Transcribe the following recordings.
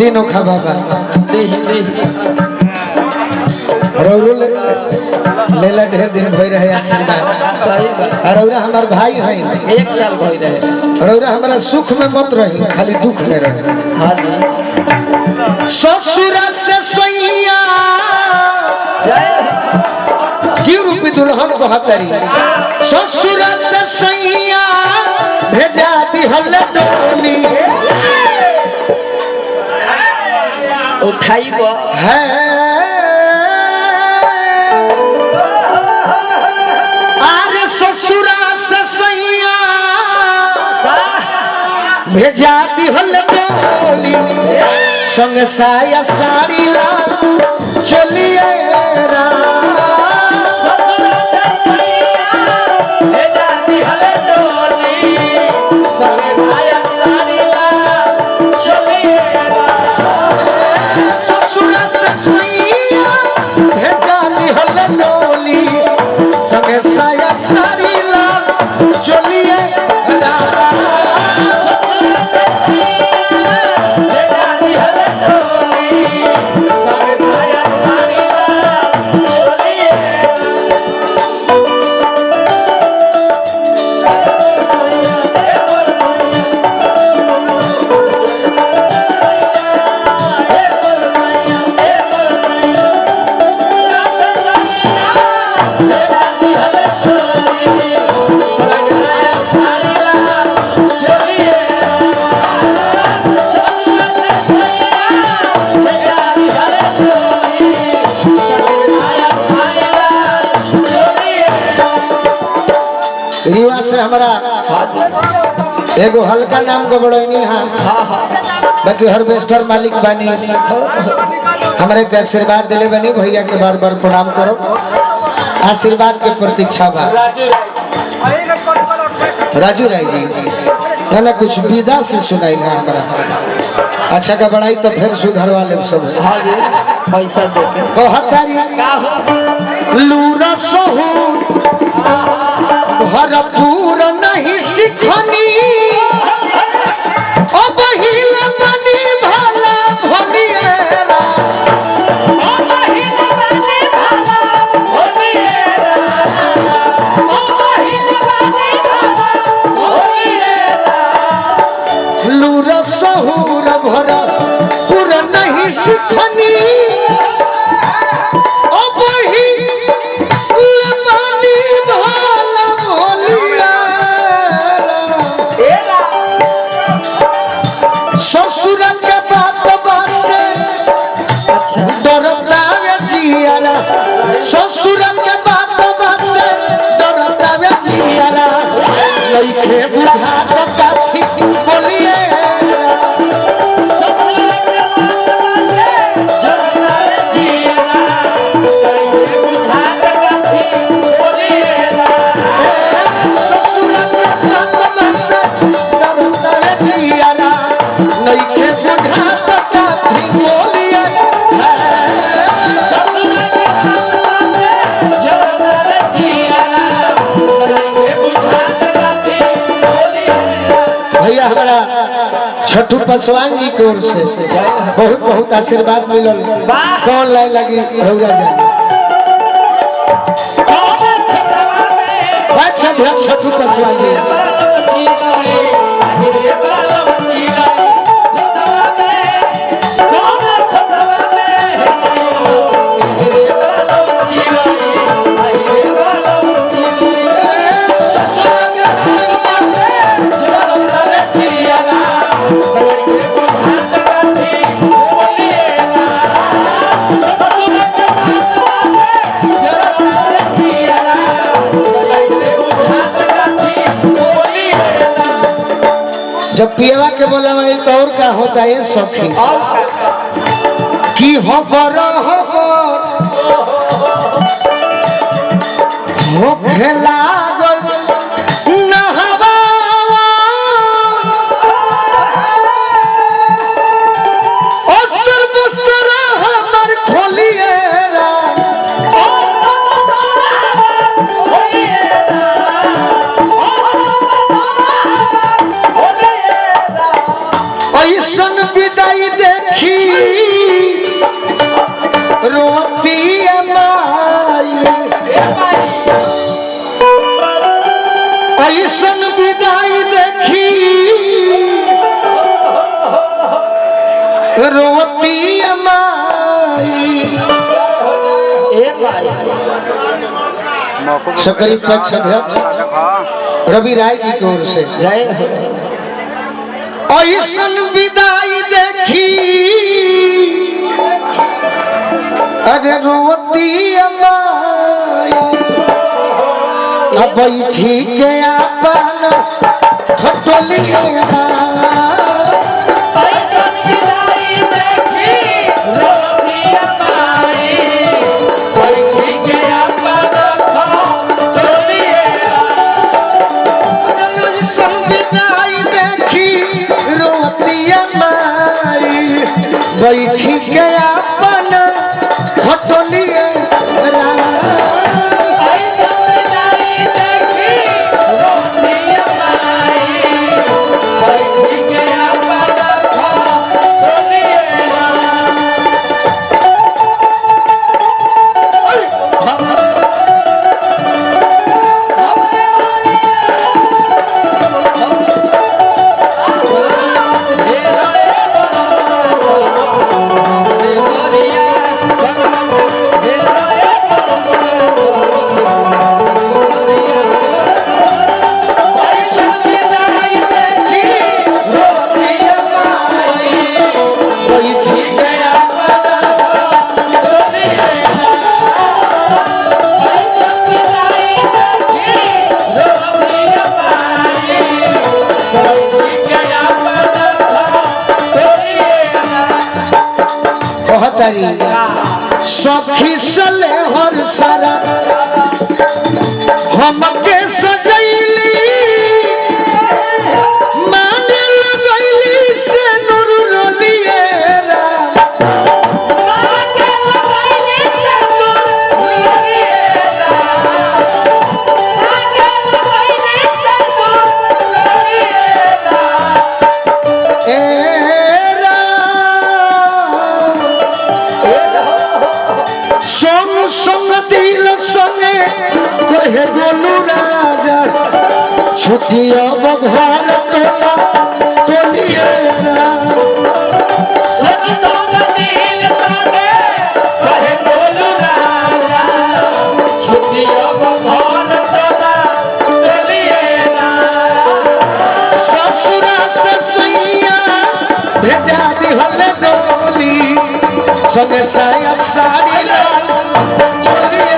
दिनों खा बाबा रौरू लेला ढेर दिन भई रहे आशीर्वाद। रौरा हमार भाई है, 1 साल भई रहे। रौरा हमारा सुख में मत रही, खाली दुख में रहे। हाँ जी। ससुर से सैया जीव रूपी दुल्हन को हतरी, ससुर से सैया भेजा दिहल डोली उठाई है। अरे ससुरा से सैया भेजा दिहल डोली, संग साया साड़ी ला चलिए रीवा से हमारा एगो हल्का नाम को बड़ोनी है, बाकी हार्वेस्टर मालिक बानी हमारे के आशीर्वाद दिले बनी। भैया के बार बार प्रणाम करो, आशीर्वाद के प्रतीक्षा बा। राजू राय जी ना कुछ विदा से सुनाई है हमारा। अच्छा का बड़ाई तो फिर सुधरवा ले सब। हाँ जी, पैसा देके कहतारी लूरा सोहू भरपूर नहीं सिखनी, अब हिल बनी भला भनिएरा, अब हिल बनी भला भनिएरा, अब हिल बनी भला भनिएरा। लूरा सोहूर भरपूर नहीं सिखनी, ससुर के बात बासे डरता जियारा, ससुर के बात बासे डरता जियारा, लइके बुझा तो काठी बोलिए छठू पासवान जी की ओर से बहुत बहुत आशीर्वाद मिलल। कौन लाइन लगी रौरा जान छठू पासवान जी जब पियवा के बोला वही तो और क्या होता है सखी की हो खेला विदाई देखी ऐसन विदाई देखी रोती अमाई। ए भाई सकरी पक्ष अध्यक्ष रवि राय जी की ओर से जय ऐसन विदाई देखी अरे रोती अमाई। अब बैठी गया पान खटोलिया बैठी गया पन खटोलिए सखी सले हर सारा हमके सजैली मांगे लगैली से नूर रोलिए गोलू राजा छुट्टिया बघार तोला तोलिए ससुरा ससुइया भेजा दिहल डोली संगे साया साड़ी लाल छोलिए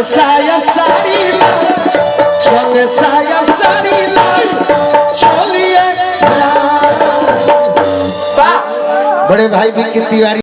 साया साड़ी लाल साया साड़ी लाल छोलिए। बड़े भाई भी की तिवारी